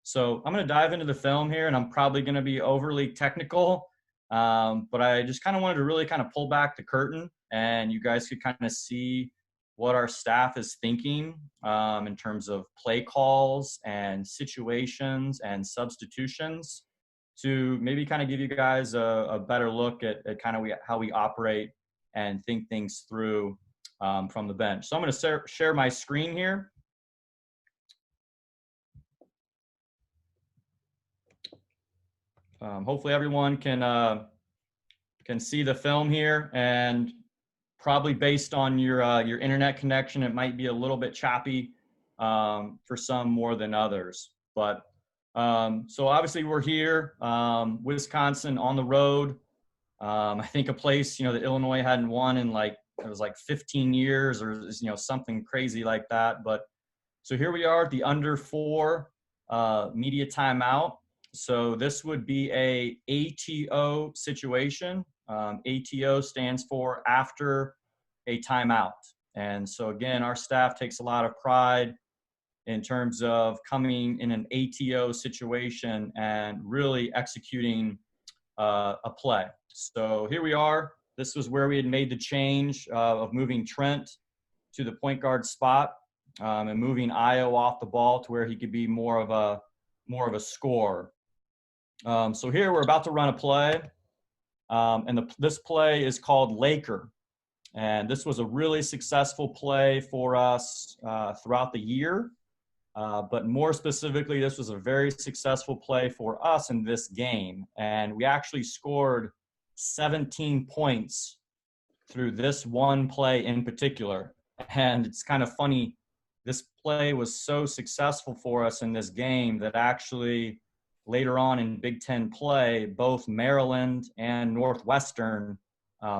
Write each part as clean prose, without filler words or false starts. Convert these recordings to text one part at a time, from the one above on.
So I'm going to dive into the film here, and I'm probably going to be overly technical, but I just kind of wanted to really kind of pull back the curtain, and you guys could kind of see what our staff is thinking in terms of play calls and situations and substitutions to maybe kind of give you guys a better look at kind of how we operate and think things through from the bench. So I'm going to share my screen here. Hopefully everyone can see the film here, and probably based on your internet connection, it might be a little bit choppy for some more than others. But so obviously we're here, Wisconsin on the road. I think a place that Illinois hadn't won in it was like 15 years or something crazy like that. But so here we are at the under 4 media timeout. So this would be a ATO situation. ATO stands for after a timeout. And so again, our staff takes a lot of pride in terms of coming in an ATO situation and really executing a play. So here we are. This was where we had made the change of moving Trent to the point guard spot and moving Io off the ball to where he could be more of a scorer. So here we're about to run a play, and this play is called Laker. And this was a really successful play for us throughout the year. But more specifically, this was a very successful play for us in this game. And we actually scored 17 points through this one play in particular. And it's kind of funny, this play was so successful for us in this game that actually later on in Big Ten play, both Maryland and Northwestern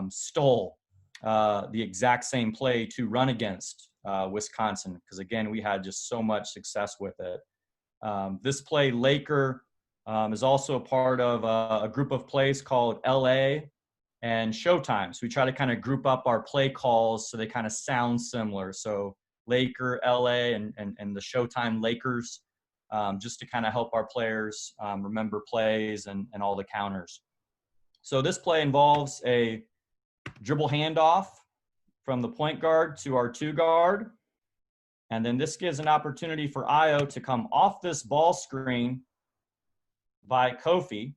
stole the exact same play to run against Wisconsin, because again, we had just so much success with it. This play, Laker, is also a part of a group of plays called LA and Showtime. So we try to kind of group up our play calls so they kind of sound similar. So Laker, LA, and the Showtime Lakers, just to kind of help our players remember plays and all the counters. So this play involves a dribble handoff from the point guard to our 2 guard. And then this gives an opportunity for Io to come off this ball screen by Kofi.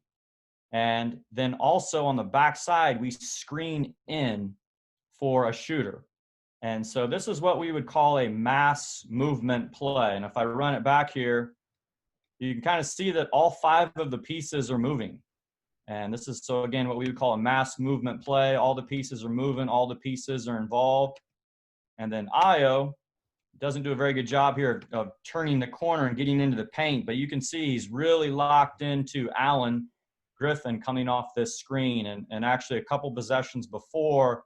And then also on the backside, we screen in for a shooter. And so this is what we would call a mass movement play. And if I run it back here, you can kind of see that all 5 of the pieces are moving. And this is, so again, what we would call a mass movement play. All the pieces are moving, all the pieces are involved. And then Io doesn't do a very good job here of turning the corner and getting into the paint, but you can see he's really locked into Allen Griffin coming off this screen. And actually a couple possessions before,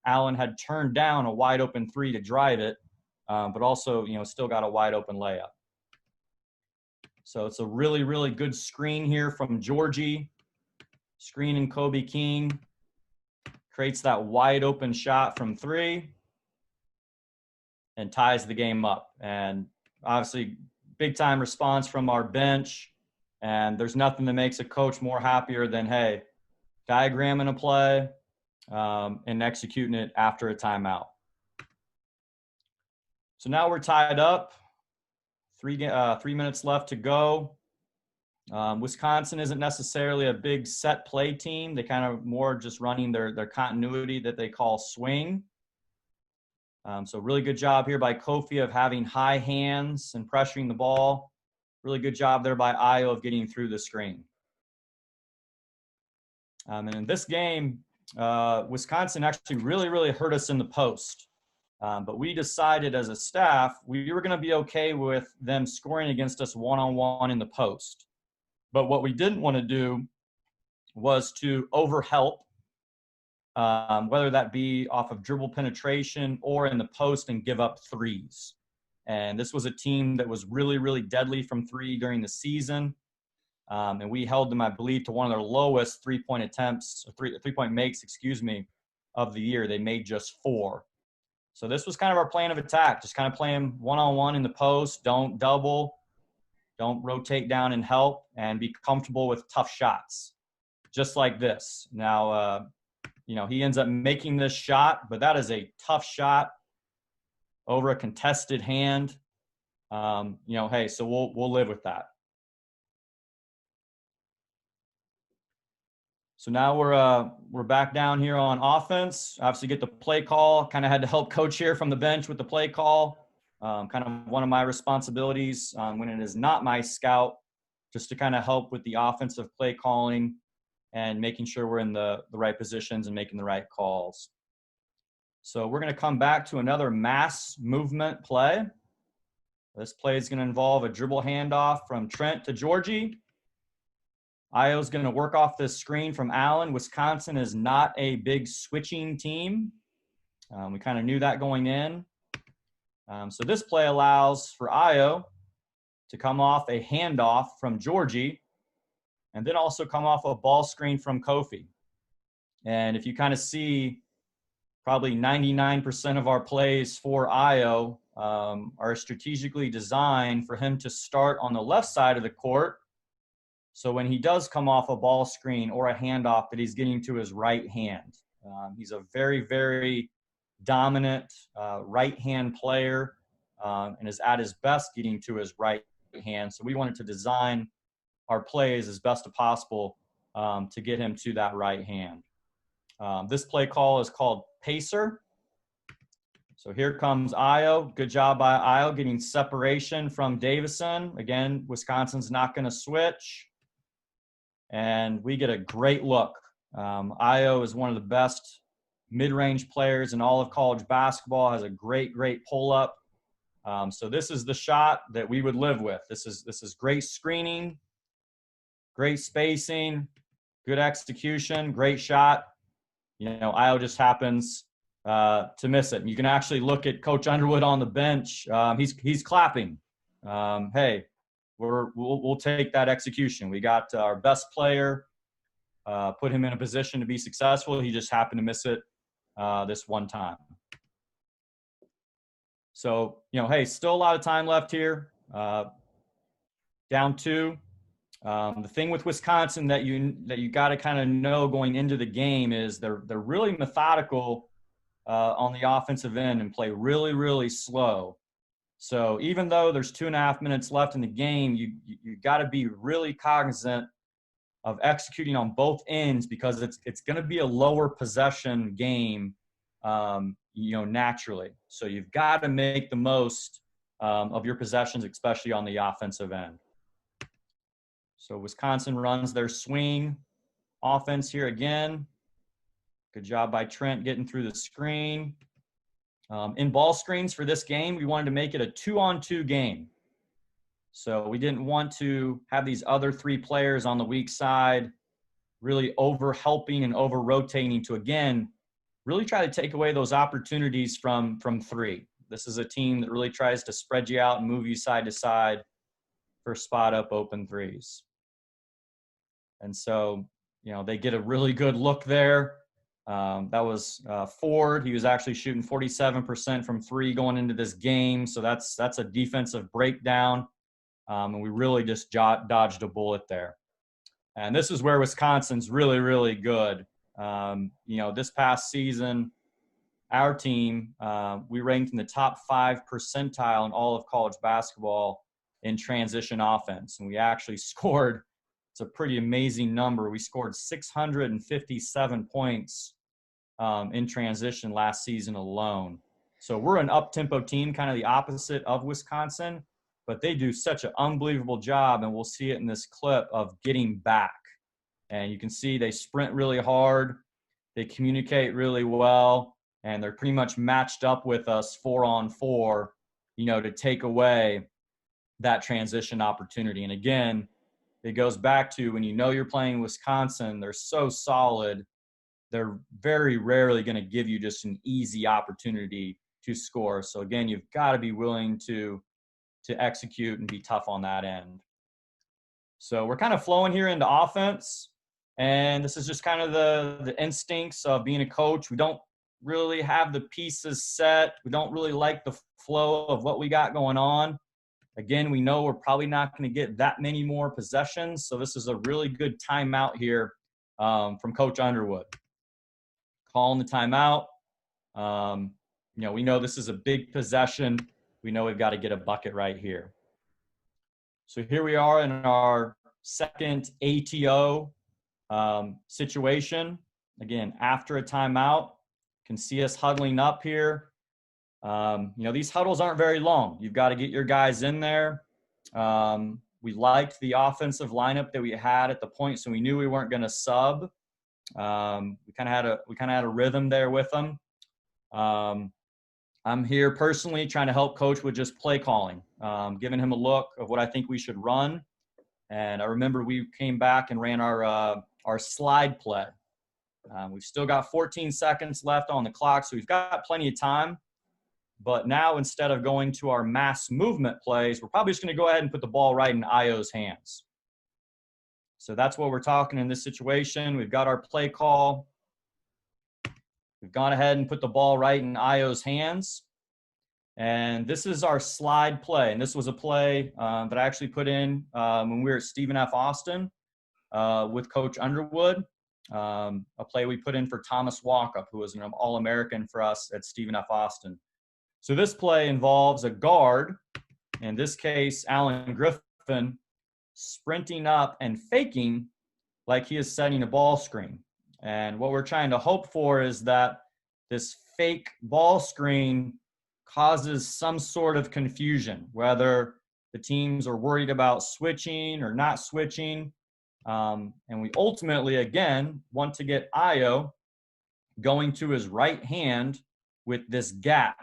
Allen had turned down a wide open 3 to drive it, but also, still got a wide open layup. So it's a really, really good screen here from Georgie. Screening Kobe King, creates that wide open shot from 3 and ties the game up. And obviously big time response from our bench. And there's nothing that makes a coach more happier than, hey, diagramming a play and executing it after a timeout. So now we're tied up. 3 minutes left to go. Wisconsin isn't necessarily a big set play team. They kind of more just running their continuity that they call swing. So really good job here by Kofi of having high hands and pressuring the ball. Really good job there by Io of getting through the screen. And in this game, Wisconsin actually really, really hurt us in the post. But we decided as a staff, we were going to be okay with them scoring against us one-on-one in the post. But what we didn't want to do was to overhelp, whether that be off of dribble penetration or in the post and give up threes. And this was a team that was really, really deadly from 3 during the season. And we held them, I believe, to one of their lowest three-point attempts, or three-point makes, of the year. They made just 4. So this was kind of our plan of attack, just kind of playing one-on-one in the post, don't double, Don't rotate down and help, and be comfortable with tough shots, just like this. Now, he ends up making this shot, but that is a tough shot over a contested hand. Hey, so we'll live with that. So now we're back down here on offense. Obviously, get the play call. Kind of had to help coach here from the bench with the play call. Kind of one of my responsibilities when it is not my scout, just to kind of help with the offensive play calling and making sure we're in the right positions and making the right calls. So we're going to come back to another mass movement play. This play is going to involve a dribble handoff from Trent to Georgie. Io's going to work off this screen from Allen. Wisconsin is not a big switching team. We kind of knew that going in. So this play allows for Io to come off a handoff from Georgie and then also come off a ball screen from Kofi. And if you kind of see, probably 99% of our plays for Io are strategically designed for him to start on the left side of the court. So when he does come off a ball screen or a handoff, that he's getting to his right hand. He's a very, very dominant right-hand player and is at his best getting to his right hand. So we wanted to design our plays as best as possible to get him to that right hand. This play call is called Pacer. So here comes Io. Good job by Io getting separation from Davison. Again, Wisconsin's not going to switch. And we get a great look. Io is one of the best mid-range players in all of college basketball, has a great, great pull-up. So this is the shot that we would live with. This is great screening, great spacing, good execution, great shot. Io just happens to miss it. And you can actually look at Coach Underwood on the bench. He's clapping. Hey, we'll take that execution. We got our best player, put him in a position to be successful. He just happened to miss it this one time. So, hey, still a lot of time left here. Down 2. The thing with Wisconsin that you got to kind of know going into the game is they're really methodical on the offensive end and play really, really slow. So even though there's 2.5 minutes left in the game, you got to be really cognizant of executing on both ends, because it's going to be a lower possession game, naturally. So you've got to make the most of your possessions, especially on the offensive end. So Wisconsin runs their swing offense here again. Good job by Trent getting through the screen. In ball screens for this game, we wanted to make it a 2-on-2 game. So we didn't want to have these other 3 players on the weak side really over helping and over rotating to, again, really try to take away those opportunities from 3. This is a team that really tries to spread you out and move you side to side for spot up open threes. And so, they get a really good look there. That was Ford. He was actually shooting 47% from 3 going into this game. So that's a defensive breakdown. And we really just dodged a bullet there. And this is where Wisconsin's really, really good. This past season, our team, we ranked in the top 5 percentile in all of college basketball in transition offense. And we actually scored, it's a pretty amazing number. We scored 657 points in transition last season alone. So we're an up-tempo team, kind of the opposite of Wisconsin, but they do such an unbelievable job, and we'll see it in this clip, of getting back. And you can see they sprint really hard, they communicate really well, and they're pretty much matched up with us 4-on-4, to take away that transition opportunity. And again, it goes back to when you're playing Wisconsin, they're so solid, they're very rarely going to give you just an easy opportunity to score. So again, you've got to be willing to execute and be tough on that end. So we're kind of flowing here into offense, and this is just kind of the instincts of being a coach. We don't really have the pieces set. We don't really like the flow of what we got going on. Again, we know we're probably not going to get that many more possessions, so this is a really good timeout here from Coach Underwood. Calling the timeout. We know this is a big possession. We know we've got to get a bucket right here. So here we are in our second ATO situation. Again, after a timeout, you can see us huddling up here. These huddles aren't very long. You've got to get your guys in there. We liked the offensive lineup that we had at the point, so we knew we weren't going to sub. We kind of had a rhythm there with them. I'm here personally trying to help Coach with just play calling, giving him a look of what I think we should run. And I remember we came back and ran our slide play. We've still got 14 seconds left on the clock, so we've got plenty of time. But now, instead of going to our mass movement plays, we're probably just going to go ahead and put the ball right in Io's hands. So that's what we're talking in this situation. We've got our play call. We've gone ahead and put the ball right in Io's hands. And this is our slide play. And this was a play that I actually put in when we were at Stephen F. Austin with Coach Underwood. A play we put in for Thomas Walkup, who was an All-American for us at Stephen F. Austin. So this play involves a guard, in this case, Alan Griffin, sprinting up and faking like he is setting a ball screen. And what we're trying to hope for is that this fake ball screen causes some sort of confusion, whether the teams are worried about switching or not switching. And we ultimately, again, want to get Io going to his right hand with this gap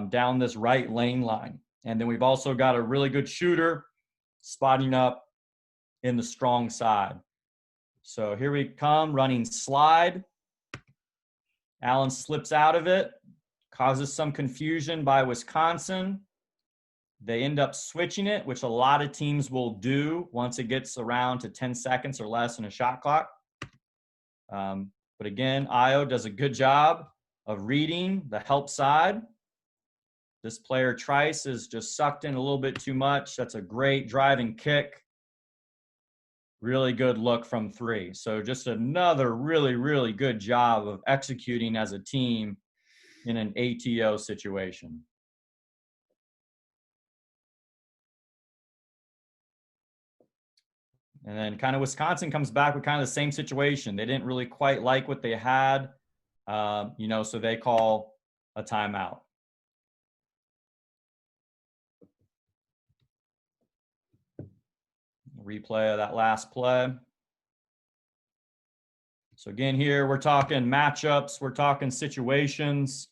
down this right lane line. And then we've also got a really good shooter spotting up in the strong side. So here we come, running slide. Allen slips out of it, causes some confusion by Wisconsin. They end up switching it, which a lot of teams will do once it gets around to 10 seconds or less in a shot clock. But again, Io does a good job of reading the help side. This player, Trice, is just sucked in a little bit too much. That's a great driving kick. Really good look from three. So just another really, really good job of executing as a team in an ATO situation. And then kind of Wisconsin comes back with kind of the same situation. They didn't really quite like what they had, so they call a timeout. Replay of that last play. So again, here we're talking matchups, we're talking situations.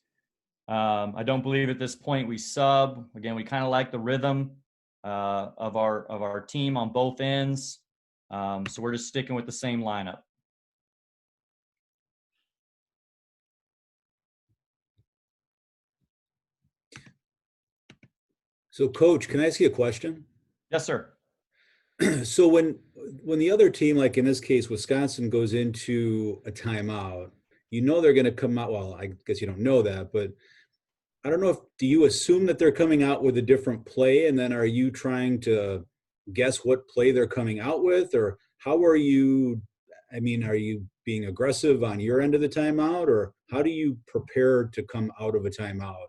I don't believe at this point we sub. Again, we kind of like the rhythm of our team on both ends. So we're just sticking with the same lineup. So, Coach, can I ask you a question? Yes, sir. So when the other team, like in this case, Wisconsin, goes into a timeout, they're going to come out. Well, I guess you don't know that, but I don't know do you assume that they're coming out with a different play, and then are you trying to guess what play they're coming out with, or how are you? I mean, are you being aggressive on your end of the timeout, or how do you prepare to come out of a timeout?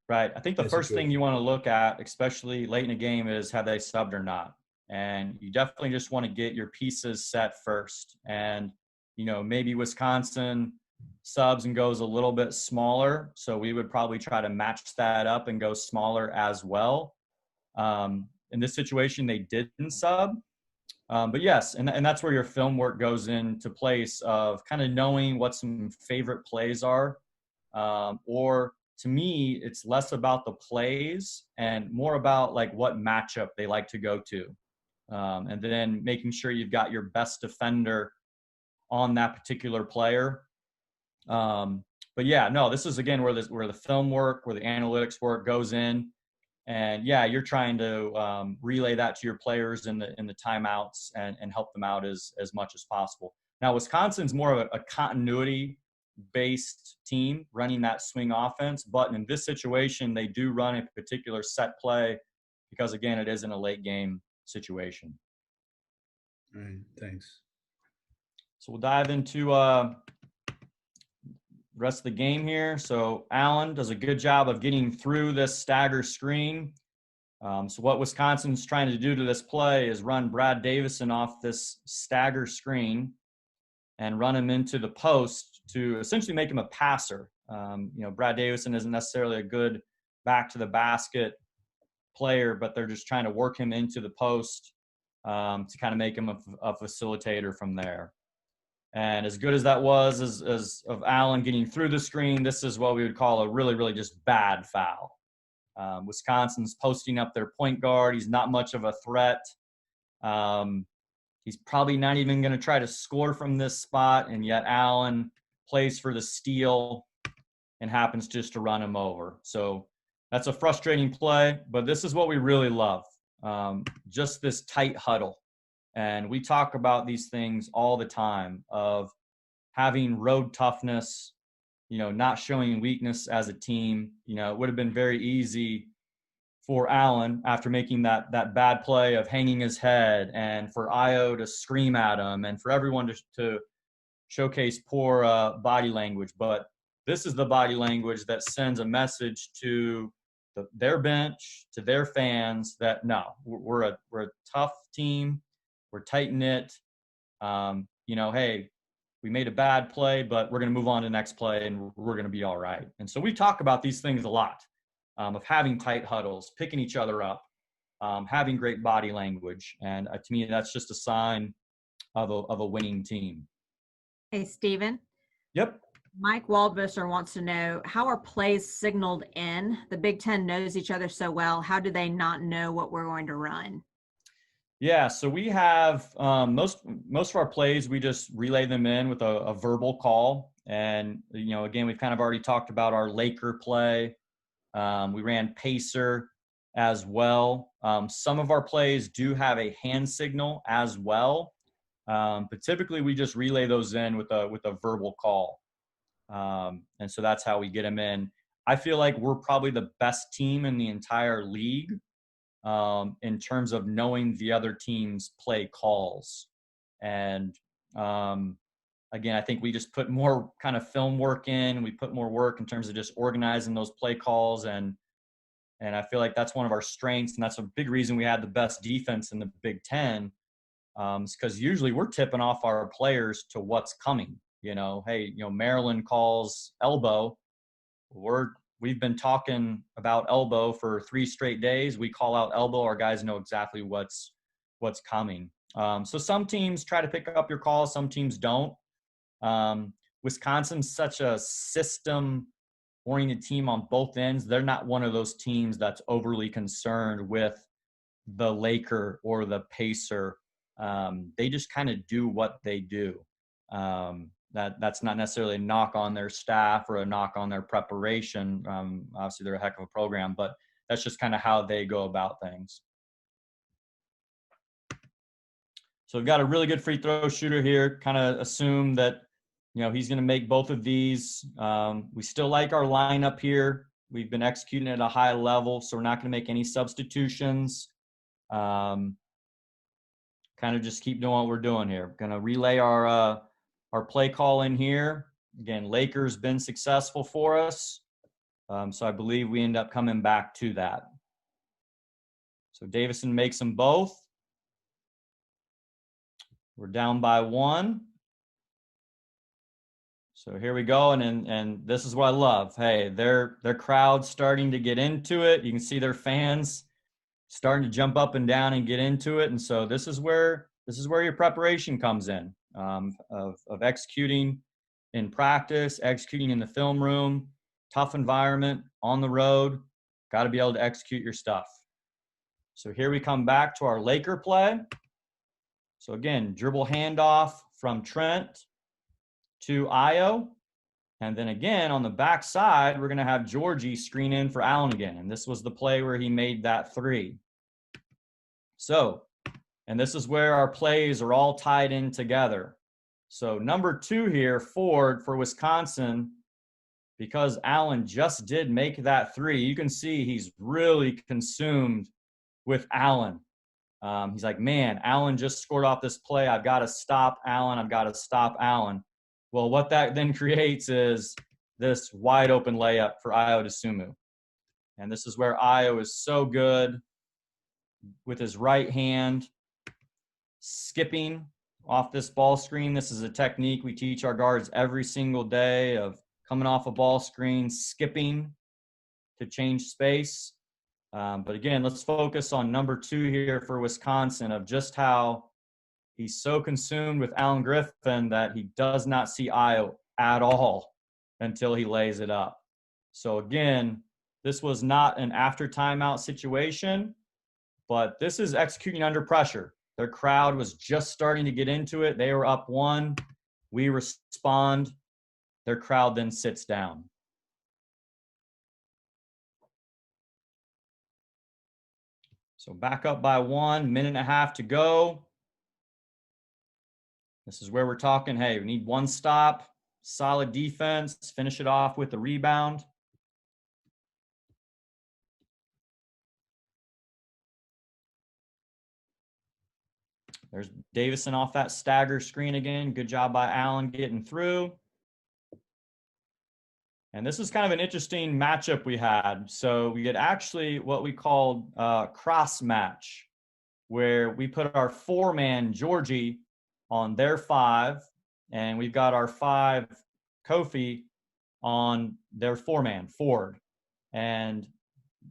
Right. I think the first thing you want to look at, especially late in a game, is have they subbed or not. And you definitely just want to get your pieces set first. And, maybe Wisconsin subs and goes a little bit smaller. So we would probably try to match that up and go smaller as well. In this situation, they didn't sub. But yes, and that's where your film work goes into place of kind of knowing what some favorite plays are. Or to me, it's less about the plays and more about like what matchup they like to go to. And then making sure you've got your best defender on that particular player. But yeah, no, this is again where the film work, where the analytics work goes in, and yeah, you're trying to relay that to your players in the timeouts and help them out as much as possible. Now, Wisconsin's more of a continuity based team running that swing offense, but in this situation, they do run a particular set play because, again, it isn't a late game situation. All right, thanks. So we'll dive into rest of the game here. So Allen does a good job of getting through this stagger screen. So what Wisconsin's trying to do to this play is run Brad Davison off this stagger screen and run him into the post to essentially make him a passer. Brad Davison isn't necessarily a good back to the basket player, but they're just trying to work him into the post to kind of make him a facilitator from there. And as good as that was as of Allen getting through the screen, this is what we would call a really, really just bad foul. Wisconsin's posting up their point guard. He's not much of a threat. He's probably not even going to try to score from this spot, and yet Allen plays for the steal and happens just to run him over. So that's a frustrating play, but this is what we really love, just this tight huddle. And we talk about these things all the time of having road toughness, not showing weakness as a team. It would have been very easy for Allen after making that bad play of hanging his head, and for Io to scream at him, and for everyone to showcase poor body language. But this is the body language that sends a message to their bench, to their fans, that no, we're a tough team. We're tight knit. Hey, we made a bad play, but we're going to move on to the next play, and we're going to be all right. And so we talk about these things a lot, of having tight huddles, picking each other up, having great body language. And to me, that's just a sign of a winning team. Hey, Steven. Yep. Mike Waldbusser wants to know, how are plays signaled in? The Big Ten knows each other so well. How do they not know what we're going to run? Yeah, so we have most of our plays, we just relay them in with a verbal call. And, again, we've kind of already talked about our Laker play. We ran Pacer as well. Some of our plays do have a hand signal as well. But typically we just relay those in with a verbal call. And so that's how we get them in. I feel like we're probably the best team in the entire league in terms of knowing the other team's play calls. And again, I think we just put more kind of film work in. We put more work in terms of just organizing those play calls. And I feel like that's one of our strengths. And that's a big reason we had the best defense in the Big Ten, because usually we're tipping off our players to what's coming. Hey, Maryland calls elbow. We've been talking about elbow for 3 straight days. We call out elbow. Our guys know exactly what's coming. So some teams try to pick up your calls. Some teams don't. Wisconsin's such a system-oriented team on both ends. They're not one of those teams that's overly concerned with the Laker or the Pacer. They just kind of do what they do. That's not necessarily a knock on their staff or a knock on their preparation. Obviously, they're a heck of a program, but that's just kind of how they go about things. So we've got a really good free throw shooter here. Kind of assume that, he's going to make both of these. We still like our lineup here. We've been executing at a high level, so we're not going to make any substitutions. Kind of just keep doing what we're doing here. We're going to relay our play call in here. Again, Lakers been successful for us. So I believe we end up coming back to that. So Davison makes them both. We're down by 1. So here we go. And this is what I love. Hey, their crowd's starting to get into it. You can see their fans starting to jump up and down and get into it. And so this is where your preparation comes in. Of executing in practice, executing in the film room, tough environment, on the road, got to be able to execute your stuff. So here we come back to our Laker play. So again, dribble handoff from Trent to Io. And then again, on the back side, we're going to have Georgie screen in for Allen again. And this was the play where he made that 3. So, and this is where our plays are all tied in together. So number 2 here, Ford for Wisconsin, because Allen just did make that 3, you can see he's really consumed with Allen. He's like, man, Allen just scored off this play. I've got to stop Allen. I've got to stop Allen. Well, what that then creates is this wide open layup for Ayo Dosunmu. And this is where Ayo is so good with his right hand, skipping off this ball screen. This is a technique we teach our guards every single day, of coming off a ball screen, skipping to change space. But again, let's focus on number 2 here for Wisconsin, of just how he's so consumed with Alan Griffin that he does not see Ayo at all until he lays it up. So again, this was not an after timeout situation, but this is executing under pressure. Their crowd was just starting to get into it. They were up 1. We respond. Their crowd then sits down. So back up by 1, minute and a half to go. This is where we're talking, hey, we need 1 stop, solid defense, finish it off with a rebound. There's Davison off that stagger screen again. Good job by Allen getting through. And this is kind of an interesting matchup we had. So we had actually what we called cross match, where we put our 4-man Georgie on their 5, and we've got our 5 Kofi on their 4-man Ford. And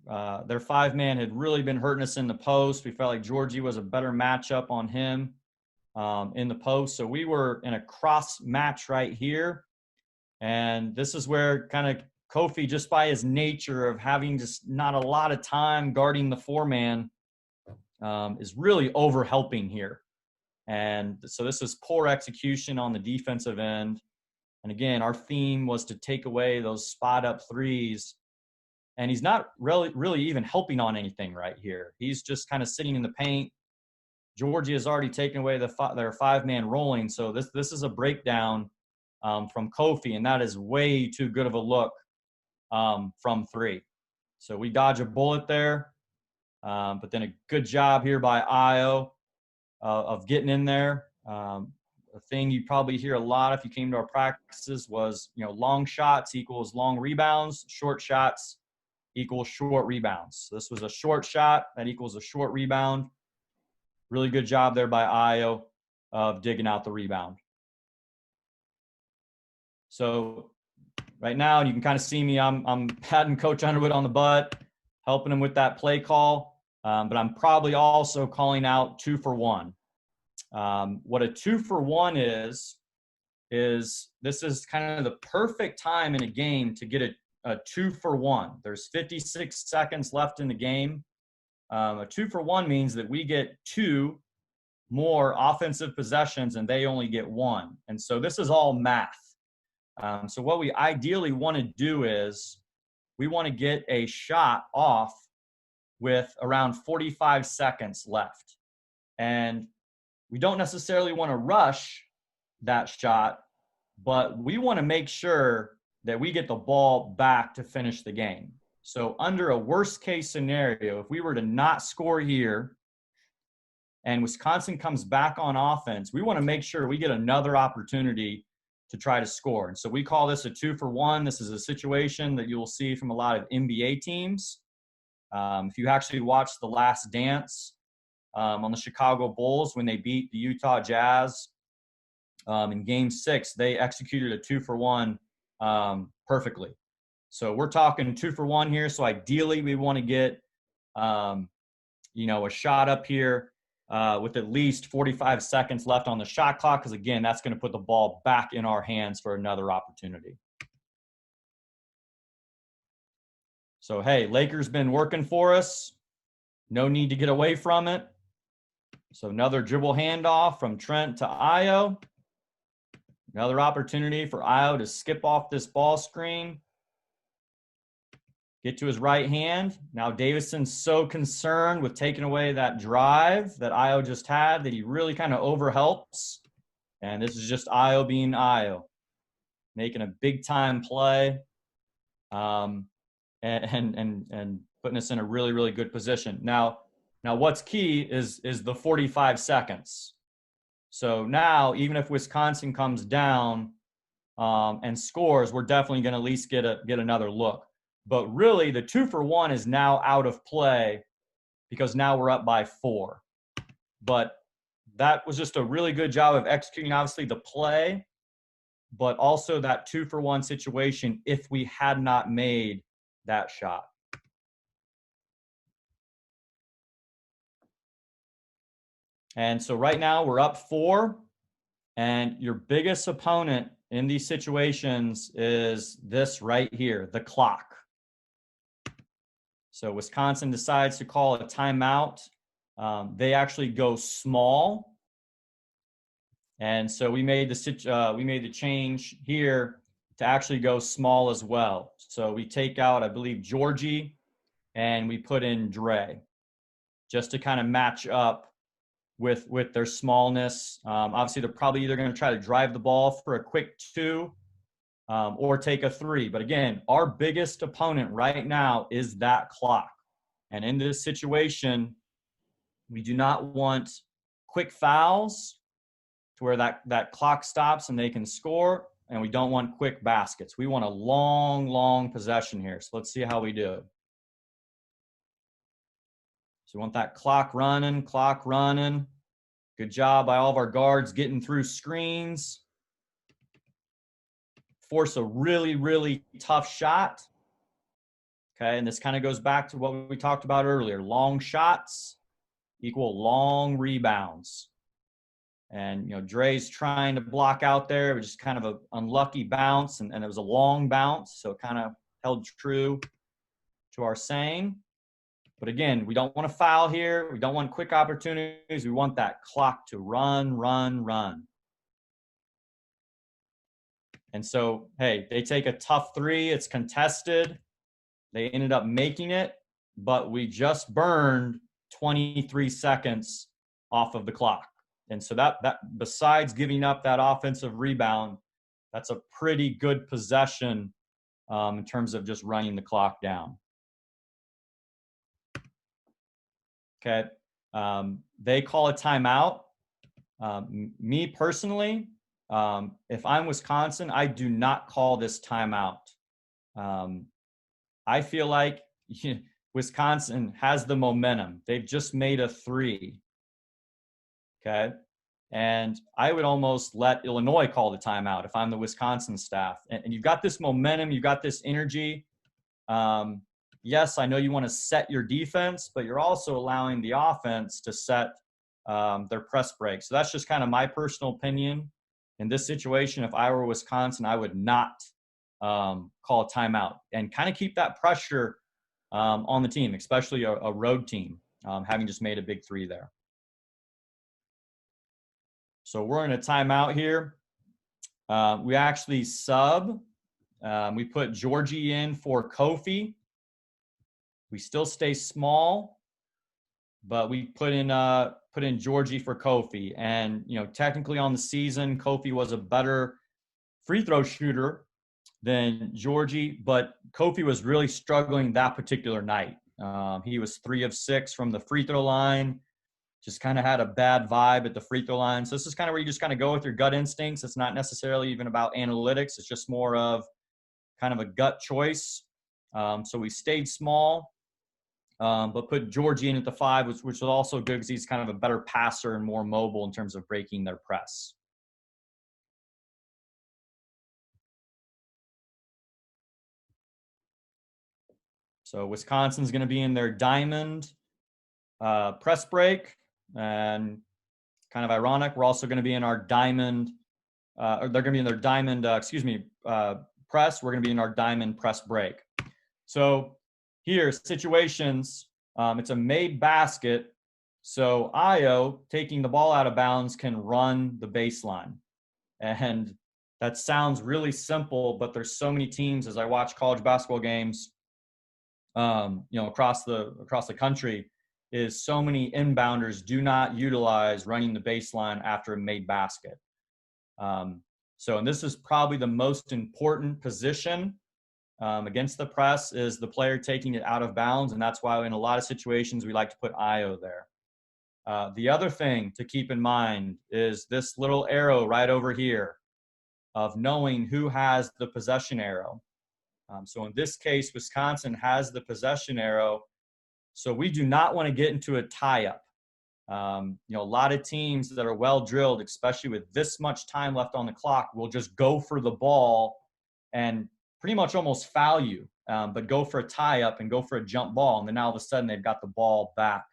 their 5-man had really been hurting us in the post. We felt like Georgie was a better matchup on him in the post. So we were in a cross match right here. And this is where kind of Kofi, just by his nature of having just not a lot of time guarding the 4-man, is really over helping here. And so this is poor execution on the defensive end. And again, our theme was to take away those spot up threes. And he's not really even helping on anything right here. He's just kind of sitting in the paint. Georgia has already taken away their 5-man rolling. So this is a breakdown from Kofi, and that is way too good of a look from 3. So we dodge a bullet there. But then a good job here by Ayo of getting in there. A thing you probably hear a lot if you came to our practices was, long shots equals long rebounds, short shots equals short rebounds. So this was a short shot that equals a short rebound. Really good job there by Ayo of digging out the rebound. So right now you can kind of see me. I'm patting Coach Underwood on the butt, helping him with that play call. But I'm probably also calling out 2 for 1. What a 2 for 1 is this is kind of the perfect time in a game to get a 2 for 1. There's 56 seconds left in the game. A 2 for 1 means that we get 2 more offensive possessions and they only get 1. And so this is all math. So what we ideally want to do is we want to get a shot off with around 45 seconds left. And we don't necessarily want to rush that shot, but we want to make sure that we get the ball back to finish the game. So under a worst case scenario, if we were to not score here and Wisconsin comes back on offense, we want to make sure we get another opportunity to try to score. And so we call this a 2 for 1. This is a situation that you'll see from a lot of NBA teams. If you actually watch The Last Dance on the Chicago Bulls when they beat the Utah Jazz in Game 6, they executed a 2 for 1 perfectly. So we're talking 2 for 1 here. So ideally we want to get, a shot up here with at least 45 seconds left on the shot clock, because again, that's going to put the ball back in our hands for another opportunity. So, hey, Lakers been working for us. No need to get away from it. So another dribble handoff from Trent to Ayo. Another opportunity for Ayo to skip off this ball screen. Get to his right hand. Now Davison's so concerned with taking away that drive that Ayo just had that he really kind of overhelps. And this is just Ayo being Ayo, making a big time play and putting us in a really, really good position. Now, Now, what's key is the 45 seconds. So now, even if Wisconsin comes down and scores, we're definitely going to at least get another look. But really, the 2-for-1 is now out of play because now we're up by 4. But that was just a really good job of executing, obviously, the play, but also that 2-for-1 situation if we had not made that shot. And so right now we're up 4, and your biggest opponent in these situations is this right here, the clock. So Wisconsin decides to call a timeout. They actually go small. And so we made the change here to actually go small as well. So we take out, I believe, Georgie, and we put in Dre, just to kind of match up with their smallness. Obviously, they're probably either going to try to drive the ball for a quick 2 or take a 3. But again, our biggest opponent right now is that clock. And in this situation, we do not want quick fouls to where that clock stops and they can score, and we don't want quick baskets. We want a long, long possession here. So let's see how we do. So we want that clock running. Good job by all of our guards getting through screens. Force a really, really tough shot. Okay, and this kind of goes back to what we talked about earlier. Long shots equal long rebounds. And, Dre's trying to block out there. It was just kind of an unlucky bounce, and it was a long bounce, so it kind of held true to our saying. But again, we don't want to foul here. We don't want quick opportunities. We want that clock to run. And so, hey, they take a tough 3. It's contested. They ended up making it, but we just burned 23 seconds off of the clock. And so that besides giving up that offensive rebound, that's a pretty good possession in terms of just running the clock down. Okay. They call a timeout. Me personally, if I'm Wisconsin, I do not call this timeout. I feel like Wisconsin has the momentum. They've just made a 3. Okay. And I would almost let Illinois call the timeout if I'm the Wisconsin staff. And you've got this momentum, you've got this energy. Yes, I know you want to set your defense, but you're also allowing the offense to set their press break. So that's just kind of my personal opinion. In this situation, if I were Wisconsin, I would not call a timeout and kind of keep that pressure on the team, especially a road team, having just made a big 3 there. So we're in a timeout here. We actually sub. We put Georgie in for Kofi. We still stay small, but we put in Georgie for Kofi. And technically on the season, Kofi was a better free throw shooter than Georgie, but Kofi was really struggling that particular night. He was 3 of 6 from the free throw line. Just kind of had a bad vibe at the free throw line. So this is kind of where you just kind of go with your gut instincts. It's not necessarily even about analytics. It's just more of kind of a gut choice. So we stayed small, but put Georgie in at the 5, which was also good because he's kind of a better passer and more mobile in terms of breaking their press. So Wisconsin's going to be in their diamond press break, and kind of ironic, we're also going to be in our diamond, or they're going to be in their diamond, press. We're going to be in our diamond press break. So here, situations, it's a made basket. So Io, taking the ball out of bounds, can run the baseline. And that sounds really simple, but there's so many teams, as I watch college basketball games, across the country, is so many inbounders do not utilize running the baseline after a made basket. And this is probably the most important position against the press is the player taking it out of bounds, and that's why in a lot of situations we like to put IO there. The other thing to keep in mind is this little arrow right over here of knowing who has the possession arrow. So in this case, Wisconsin has the possession arrow, so we do not want to get into a tie-up. A lot of teams that are well drilled, especially with this much time left on the clock, will just go for the ball and pretty much almost foul you, but go for a tie-up and go for a jump ball, and then all of a sudden they've got the ball back.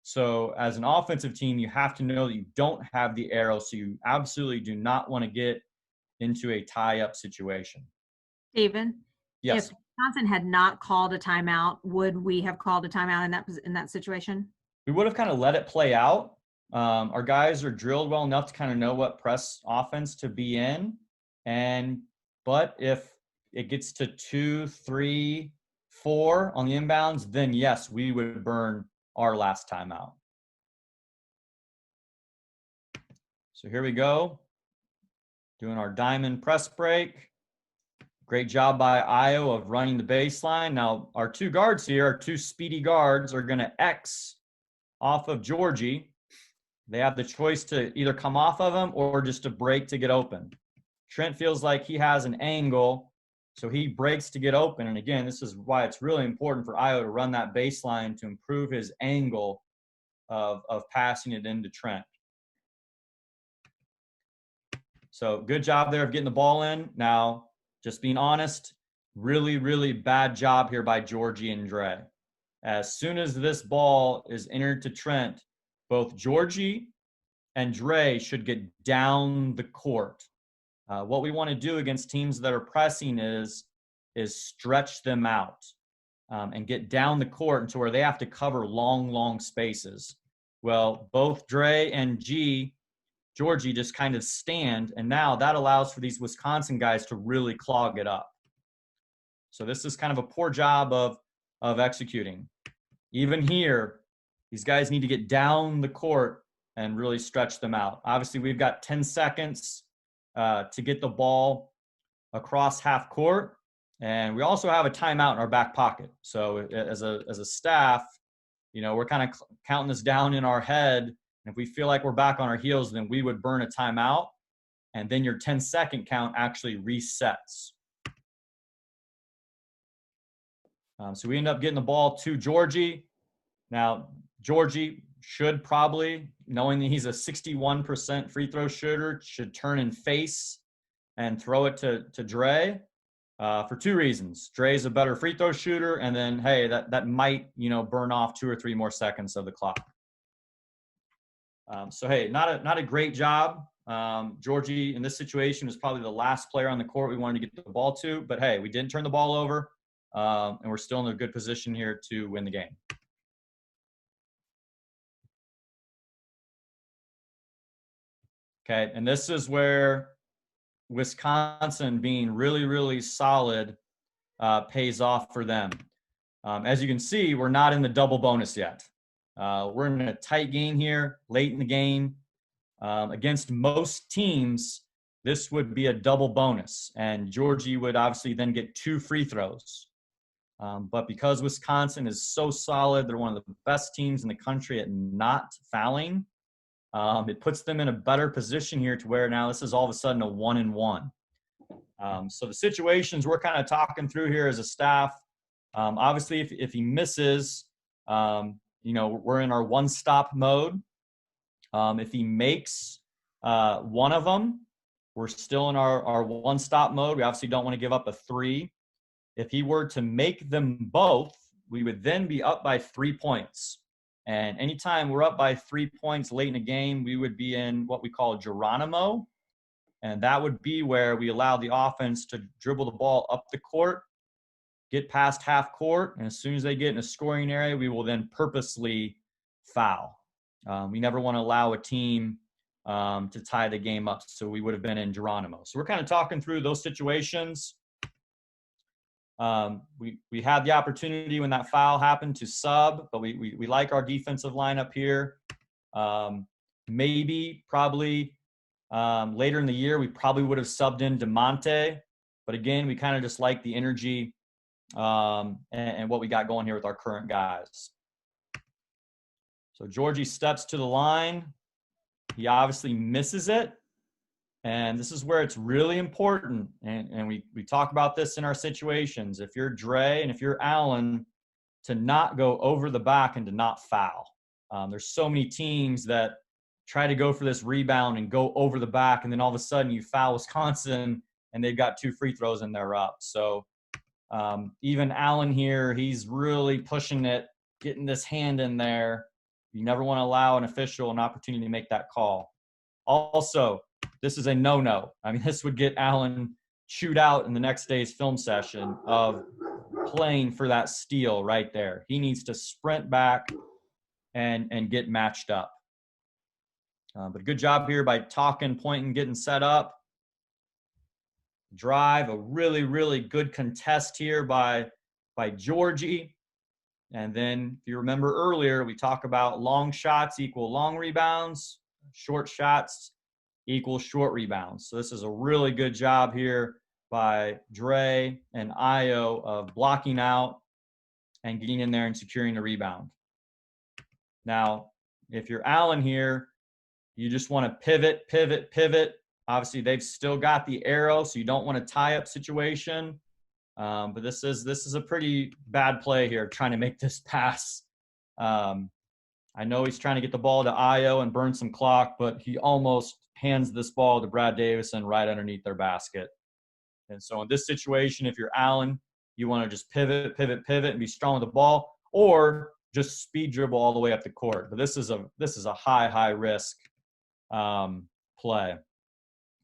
So as an offensive team, you have to know that you don't have the arrow, so you absolutely do not want to get into a tie-up situation. Stephen? Yes. If Wisconsin had not called a timeout, would we have called a timeout in that situation? We would have kind of let it play out. Our guys are drilled well enough to kind of know what press offense to be in. But if it gets to 2, 3, 4 on the inbounds, then yes, we would burn our last timeout. So here we go. Doing our diamond press break. Great job by Io of running the baseline. Now, our two guards here, our two speedy guards, are going to X off of Georgie. They have the choice to either come off of him or just to break to get open. Trent feels like he has an angle, so he breaks to get open. And again, this is why it's really important for Io to run that baseline to improve his angle of passing it into Trent. So good job there of getting the ball in. Now, just being honest, really, really bad job here by Georgie and Dre. As soon as this ball is entered to Trent, both Georgie and Dre should get down the court. What we want to do against teams that are pressing is stretch them out and get down the court to where they have to cover long, long spaces. Well, both Dre and Georgie just kind of stand, and now that allows for these Wisconsin guys to really clog it up. So this is kind of a poor job of executing. Even here, these guys need to get down the court and really stretch them out. Obviously, we've got 10 seconds to get the ball across half court, and we also have a timeout in our back pocket. So as a staff, we're kind of counting this down in our head. If we feel like we're back on our heels, then we would burn a timeout, and then your 10-second count actually resets. So we end up getting the ball to Georgie. Now, Georgie should probably, knowing that he's a 61% free throw shooter, should turn and face and throw it to Dre for two reasons. Dre's a better free throw shooter, and then, hey, that might, burn off 2 or 3 more seconds of the clock. So, hey, not a great job. Georgie, in this situation, was probably the last player on the court we wanted to get the ball to. But, hey, we didn't turn the ball over, and we're still in a good position here to win the game. Okay, and this is where Wisconsin being really, really solid pays off for them. As you can see, we're not in the double bonus yet. We're in a tight game here, late in the game. Against most teams, this would be a double bonus, and Georgie would obviously then get 2 free throws. But because Wisconsin is so solid, they're one of the best teams in the country at not fouling, it puts them in a better position here to where now this is all of a sudden a 1-and-1. So the situations we're kind of talking through here as a staff, obviously if he misses, we're in our one-stop mode. If he makes one of them, we're still in our one-stop mode. We obviously don't want to give up a 3. If he were to make them both, we would then be up by 3 points. And anytime we're up by 3 points late in a game, we would be in what we call Geronimo. And that would be where we allow the offense to dribble the ball up the court, get past half court, and as soon as they get in a scoring area, we will then purposely foul. We never want to allow a team to tie the game up, so we would have been in Geronimo. So we're kind of talking through those situations. We had the opportunity when that foul happened to sub, but we like our defensive lineup here. Probably later in the year, we probably would have subbed in DeMonte, But again, we kind of just like the energy and what we got going here with our current guys. So Georgie steps to the line. He obviously misses it. And this is where it's really important. And we talk about this in our situations. If you're Dre and if you're Allen, to not go over the back and to not foul. There's so many teams that try to go for this rebound and go over the back, and then all of a sudden you foul Wisconsin and they've got 2 free throws and they're up. So even Allen here, he's really pushing it, getting this hand in there. You never want to allow an official an opportunity to make that call. Also, this is a no-no. I mean, this would get Allen chewed out in the next day's film session of playing for that steal right there. He needs to sprint back and get matched up. But good job here by talking, pointing, getting set up. Drive, a really, really good contest here by Georgie. And then if you remember earlier, we talk about long shots equal long rebounds, short shots equal short rebounds. So this is a really good job here by Dre and Io of blocking out and getting in there and securing the rebound. Now, if you're Allen here, you just want to pivot, pivot, pivot. Obviously, they've still got the arrow, so you don't want a tie-up situation. But this is a pretty bad play here, trying to make this pass. I know he's trying to get the ball to Io and burn some clock, but he almost hands this ball to Brad Davison right underneath their basket. And so in this situation, if you're Allen, you want to just pivot, pivot, pivot, and be strong with the ball, or just speed dribble all the way up the court. But this is a high risk play.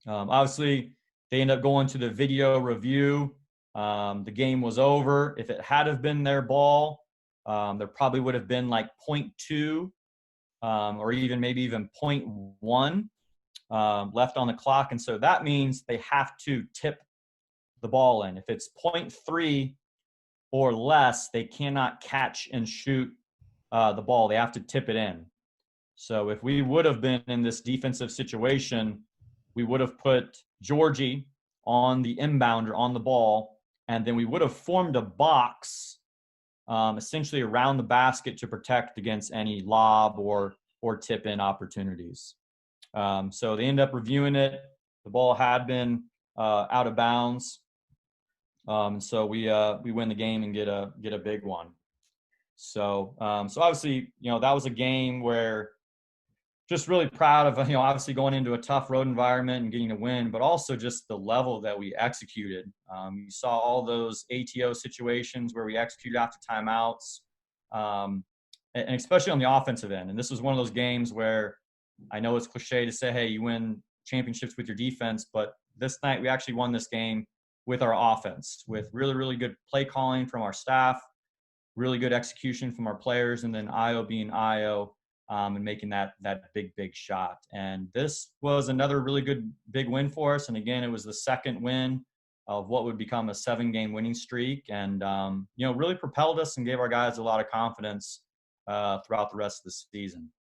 Obviously, they end up going to the video review. The game was over. If it had have been their ball, there probably would have been like 0.2 or maybe even 0.1 left on the clock. And so that means they have to tip the ball in. If it's 0.3 or less, they cannot catch and shoot the ball. They have to tip it in. So if we would have been in this defensive situation, we would have put Georgie on the inbounder on the ball, and then we would have formed a box essentially around the basket to protect against any lob or tip in opportunities. So they end up reviewing it. The ball had been out of bounds. And so we win the game and get a big one. So obviously, that was a game where just really proud of, obviously going into a tough road environment and getting a win, but also just the level that we executed. You saw all those ATO situations where we executed after timeouts, and especially on the offensive end. And this was one of those games where I know it's cliche to say, hey, you win championships with your defense, but this night we actually won this game with our offense, with really, really good play calling from our staff, really good execution from our players, and then Io being Io. And making that big shot. And this was another really good big win for us. And again, it was the second win of what would become a 7-game winning streak, and really propelled us and gave our guys a lot of confidence throughout the rest of the season.